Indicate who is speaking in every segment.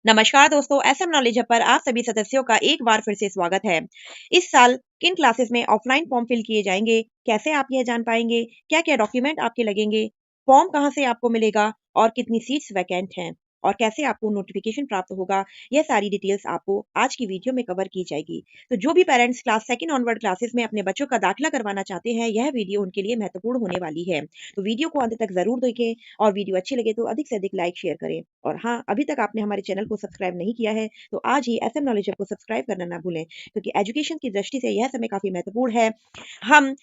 Speaker 1: नमस्कार दोस्तों, SM knowledge hub पर आप सभी सदस्यों का एक बार फिर से स्वागत है। इस साल किन क्लासेस में ऑफलाइन फॉर्म फिल किए जाएंगे, कैसे आप यह जान पाएंगे, क्या-क्या डॉक्यूमेंट आपके लगेंगे, फॉर्म कहां से आपको मिलेगा और कितनी सीट्स वैकेंट हैं और कैसे आपको नोटिफिकेशन प्राप्त होगा, यह सारी डिटेल्स आपको आज की वीडियो में कवर की जाएगी। तो जो भी parents class second onward classes में अपने बच्चों का दाखिला करवाना चाहते हैं, यह वीडियो उनके लिए महत्वपूर्ण होने वाली है। तो वीडियो को अंत तक जरूर देखें और वीडियो अच्छी लगे तो अधिक से अधिक लाइक शेयर करें। और हाँ, अभी तक आपने हमारे चैनल को सब्सक्राइब नहीं किया है तो आज ही एसएम नॉलेज को सब्सक्राइब करना ना भूलें, क्योंकि एजुकेशन की दृष्टि से यह समय काफी महत्वपूर्ण है। हम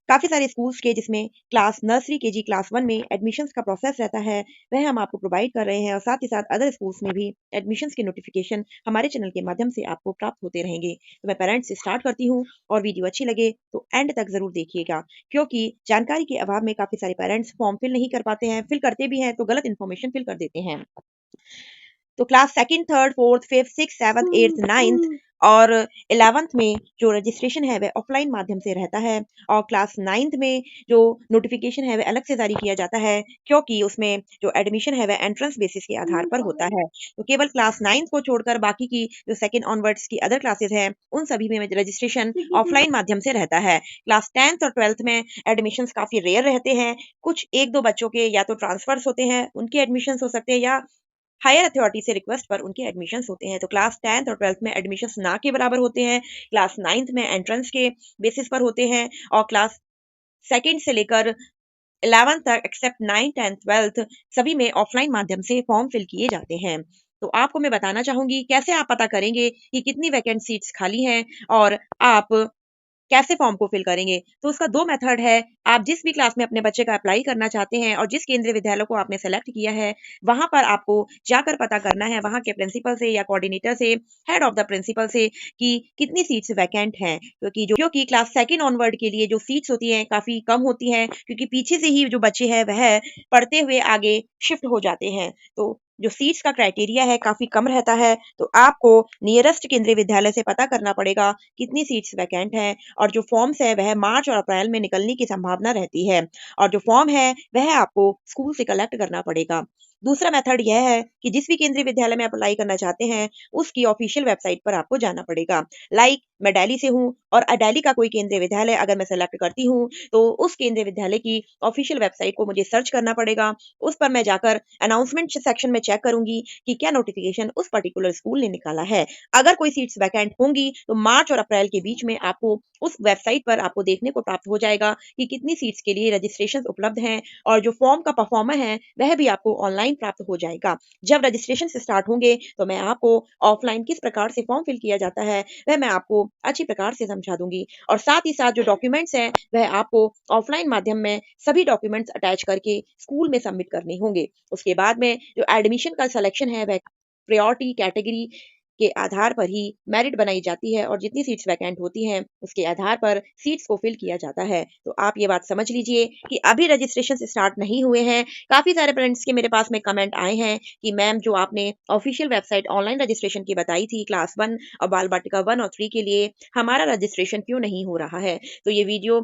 Speaker 1: काफी सारे स्कूल्स के जिसमें क्लास नर्सरी केजी क्लास 1 में एडमिशन्स का प्रोसेस रहता है, वह हम आपको प्रोवाइड कर रहे हैं और साथ ही साथ अदर स्कूल्स में भी एडमिशन्स के नोटिफिकेशन हमारे चैनल के माध्यम से आपको प्राप्त होते रहेंगे। तो मैं पेरेंट्स से स्टार्ट करती हूँ और वीडियो अच्छी लगे तो एंड तक जरूर देखिएगा, क्योंकि जानकारी के अभाव में काफी सारे पेरेंट्स फॉर्म फिल नहीं कर पाते हैं, फिल करते भी हैं तो गलत इन्फॉर्मेशन फिल कर देते हैं। तो class second, third, fourth, fifth, six, seventh, eighth, ninth और 11th में जो रजिस्ट्रेशन है वह ऑफलाइन माध्यम से रहता है और क्लास 9th में जो नोटिफिकेशन है वह अलग से जारी किया जाता है, क्योंकि उसमें जो एडमिशन है वह एंट्रेंस बेसिस के आधार पर होता है। तो केवल क्लास 9th को छोड़कर बाकी की जो सेकंड ऑनवर्ड्स की अदर क्लासेस हैं उन सभी में रजिस्ट्रेशन ऑफलाइन माध्यम से रहता है। क्लास 10th और 12th में एडमिशंस काफी रेयर रहते हैं। कुछ एक दो बच्चों के या तो ट्रांसफर्स होते हैं, उनके एडमिशंस हो सकते हैं, या हायर अथॉरिटी से रिक्वेस्ट पर उनके एडमिशंस होते हैं। तो क्लास 10th और 12th में एडमिशंस ना के बराबर होते हैं, क्लास 9th में एंट्रेंस के बेसिस पर होते हैं और क्लास सेकंड से लेकर 11th तक एक्सेप्ट 9th, 10th, 12th सभी में ऑफलाइन माध्यम से फॉर्म फिल किए जाते हैं। तो आपको मैं बताना चाहूंगी कैसे आप पता करेंगे कि कितनी वैकेंट सीट्स खाली हैं और आप कैसे फॉर्म को फिल करेंगे। तो उसका दो मेथड है। आप जिस भी क्लास में अपने बच्चे का अप्लाई करना चाहते हैं और जिस केंद्रीय विद्यालय को आपने सेलेक्ट किया है, वहां पर आपको जाकर पता करना है वहां के प्रिंसिपल से या कोऑर्डिनेटर से, हेड ऑफ द प्रिंसिपल से, कि कितनी सीट्स वैकेंट हैं, क्योंकि क्लास सेकंड ऑनवर्ड के लिए जो सीट्स होती हैं काफी कम होती हैं, क्योंकि पीछे से ही जो बच्चे हैं वह पढ़ते हुए आगे शिफ्ट हो जाते हैं। तो जो सीट्स का क्राइटेरिया है काफी कम रहता है। तो आपको नियरेस्ट केंद्रीय विद्यालय से पता करना पड़ेगा कितनी सीट्स वैकेंट हैं और जो फॉर्म्स है वह मार्च और अप्रैल में निकलने की संभावना रहती है और जो फॉर्म है वह आपको स्कूल से कलेक्ट करना पड़ेगा। दूसरा मेथड यह है कि जिस भी केंद्रीय विद्यालय में अप्लाई करना चाहते हैं उसकी ऑफिशियल वेबसाइट पर आपको जाना पड़ेगा। लाइक मैं दिल्ली से हूँ और दिल्ली का कोई केंद्रीय विद्यालय अगर मैं सेलेक्ट करती हूँ तो उस केंद्रीय विद्यालय की ऑफिशियल वेबसाइट को मुझे सर्च करना पड़ेगा। उस पर मैं जाकर अनाउंसमेंट सेक्शन में चेक करूंगी कि क्या नोटिफिकेशन उस पर्टिकुलर स्कूल ने निकाला है। अगर कोई सीट्स वैकेंट होंगी तो मार्च और अप्रैल के बीच में आपको उस वेबसाइट पर आपको देखने को प्राप्त हो जाएगा कि कितनी सीट्स के लिए रजिस्ट्रेशन उपलब्ध हैं और जो फॉर्म का परफॉर्मर है वह भी आपको ऑनलाइन प्राप्त हो जाएगा। जब रजिस्ट्रेशन से स्टार्ट होंगे तो मैं आपको ऑफलाइन किस प्रकार से फॉर्म फिल किया जाता है वह मैं आपको अच्छी प्रकार से समझा दूंगी और साथ ही साथ जो डॉक्यूमेंट्स हैं वह आपको ऑफलाइन माध्यम में सभी डॉक्यूमेंट्स अटैच करके स्कूल में सबमिट करने होंगे। उसके बाद में जो एडमिशन का सिलेक्शन है वह प्रायोरिटी कैटेगरी के आधार पर ही मेरिट बनाई जाती है और जितनी सीट्स वैकेंट होती हैं उसके आधार पर सीट्स को फिल किया जाता है। तो आप ये बात समझ लीजिए कि अभी रजिस्ट्रेशन स्टार्ट नहीं हुए हैं। काफी सारे पेरेंट्स के मेरे पास में कमेंट आए हैं कि मैम जो आपने ऑफिशियल वेबसाइट ऑनलाइन रजिस्ट्रेशन की बताई थी क्लास 1 और बाल बाटिका 1 और 3 के लिए, हमारा रजिस्ट्रेशन क्यों नहीं हो रहा है। तो ये वीडियो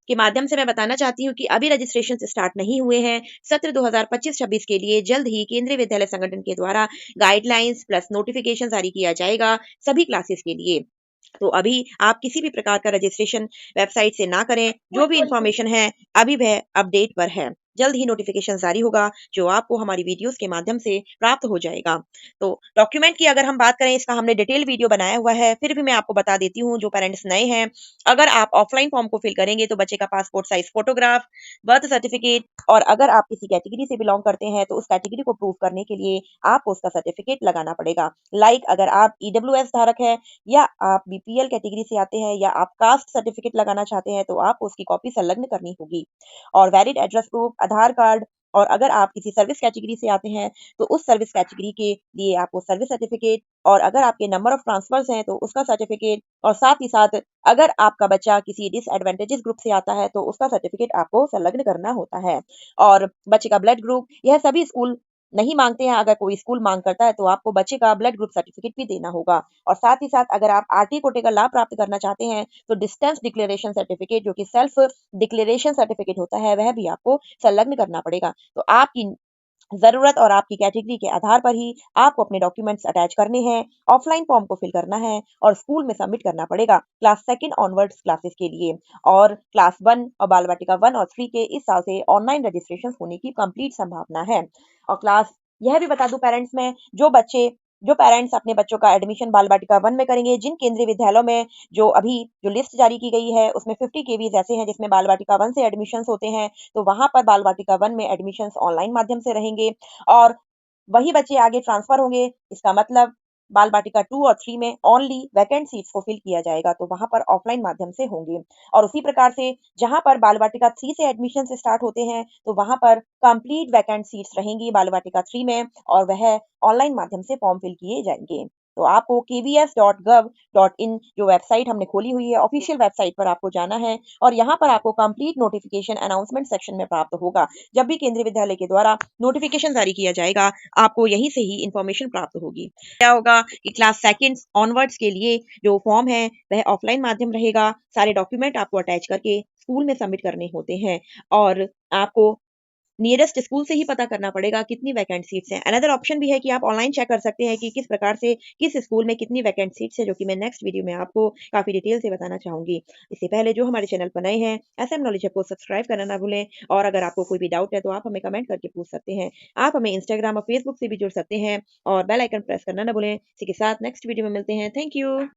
Speaker 1: के माध्यम से मैं बताना चाहती हूँ कि अभी रजिस्ट्रेशन स्टार्ट नहीं हुए हैं। सत्र 2025-26 के लिए जल्द ही केंद्रीय विद्यालय संगठन के द्वारा गाइडलाइंस प्लस नोटिफिकेशन जारी किया जाएगा सभी क्लासेस के लिए। तो अभी आप किसी भी प्रकार का रजिस्ट्रेशन वेबसाइट से ना करें। जो भी इंफॉर्मेशन है अभी वह अपडेट पर है। जल्द ही नोटिफिकेशन जारी होगा जो आपको हमारी वीडियोस के माध्यम से प्राप्त हो जाएगा। तो डॉक्यूमेंट की अगर हम बात करें, इसका हमने डिटेल वीडियो बनाया हुआ है, फिर भी मैं आपको बता देती हूँ जो पेरेंट्स नए हैं। अगर आप ऑफलाइन फॉर्म को फिल करेंगे तो बच्चे का passport size photograph, birth certificate, और अगर आप किसी कैटेगरी से बिलोंग करते हैं तो उस कैटेगरी को प्रूव करने के लिए आपको उसका सर्टिफिकेट लगाना पड़ेगा। लाइक अगर आप ईडब्ल्यूएस धारक है या आप बीपीएल कैटेगरी से आते हैं या आप कास्ट सर्टिफिकेट लगाना चाहते हैं तो आपको उसकी कॉपी संलग्न करनी होगी। और वैलिड एड्रेस प्रूफ, आधार कार्ड, और अगर आप किसी सर्विस कैटेगरी से आते हैं तो उस सर्विस कैटेगरी के लिए आपको सर्विस सर्टिफिकेट, और अगर आपके नंबर ऑफ ट्रांसफर्स हैं तो उसका सर्टिफिकेट, और साथ ही साथ अगर आपका बच्चा किसी डिसएडवांटेजेस ग्रुप से आता है तो उसका सर्टिफिकेट आपको संलग्न करना होता है। और बच्चे का ब्लड ग्रुप, यह सभी स्कूल नहीं मांगते हैं। अगर कोई स्कूल मांग करता है तो आपको बच्चे का ब्लड ग्रुप सर्टिफिकेट भी देना होगा। और साथ ही साथ अगर आप आरटी कोटे का लाभ प्राप्त करना चाहते हैं तो डिस्टेंस डिक्लेरेशन सर्टिफिकेट, जो कि सेल्फ डिक्लेरेशन सर्टिफिकेट होता है, वह भी आपको संलग्न करना पड़ेगा। तो आपकी ज़रूरत और आपकी कैटेगरी के आधार पर ही आपको अपने डॉक्यूमेंट्स अटैच करने हैं, ऑफलाइन फॉर्म को फिल करना है और स्कूल में सबमिट करना पड़ेगा क्लास सेकंड ऑनवर्ड्स क्लासेस के लिए। और क्लास 1 और बाल वाटिका 1 और 3 के इस साल से ऑनलाइन रजिस्ट्रेशन होने की कंप्लीट संभावना है। और क्लास यह भी बता दूं पेरेंट्स में, जो पेरेंट्स अपने बच्चों का एडमिशन बाल वाटिका 1 में करेंगे, जिन केंद्रीय विद्यालयों में जो लिस्ट जारी की गई है उसमें 50 केवीज ऐसे हैं जिसमें बाल वाटिका 1 से एडमिशन्स होते हैं, तो वहाँ पर बाल वाटिका 1 में एडमिशन्स ऑनलाइन माध्यम से रहेंगे और वही बच्चे आगे ट्रांसफर होंगे। इसका मतलब बाल वाटिका 2 और 3 में ओनली वैकेंट सीट्स को फिल किया जाएगा, तो वहाँ पर ऑफलाइन माध्यम से होंगे। और उसी प्रकार से जहाँ पर बाल वाटिका 3 से एडमिशन स्टार्ट होते हैं, तो वहाँ पर कंप्लीट वैकेंट सीट्स रहेंगी बाल वाटिका 3 में और वह ऑनलाइन माध्यम से फॉर्म फिल किए जाएंगे। तो आपको kvs.gov.in जो वेबसाइट हमने खोली हुई है, ऑफिशियल वेबसाइट पर आपको जाना है और यहाँ पर आपको कंप्लीट नोटिफिकेशन अनाउंसमेंट सेक्शन में प्राप्त होगा। जब भी केंद्रीय विद्यालय के द्वारा नोटिफिकेशन जारी किया जाएगा, आपको यहीं से ही इंफॉर्मेशन प्राप्त होगी। क्या होगा कि क्लास सेकंड ऑनवर्ड्स के लिए जो फॉर्म है वह ऑफलाइन माध्यम रहेगा। सारे डॉक्यूमेंट आपको अटैच करके स्कूल में सबमिट करने होते हैं और आपको नियरेस्ट स्कूल से ही पता करना पड़ेगा कितनी वैकेंट सीट्स हैं। अनदर ऑप्शन भी है कि आप ऑनलाइन चेक कर सकते हैं कि किस प्रकार से किस स्कूल में कितनी वैकेंट सीट्स है, जो कि मैं नेक्स्ट वीडियो में आपको काफी डिटेल से बताना चाहूंगी। इससे पहले जो हमारे चैनल पर नए हैं, एसएम नॉलेज हब को सब्सक्राइब करना ना भूलें और अगर आपको कोई भी डाउट है तो आप हमें कमेंट करके पूछ सकते हैं। आप हमें इंस्टाग्राम और फेसबुक से भी जुड़ सकते हैं और बेल आइकन प्रेस करना ना भूलें। इसी के साथ नेक्स्ट वीडियो में मिलते हैं। Thank you.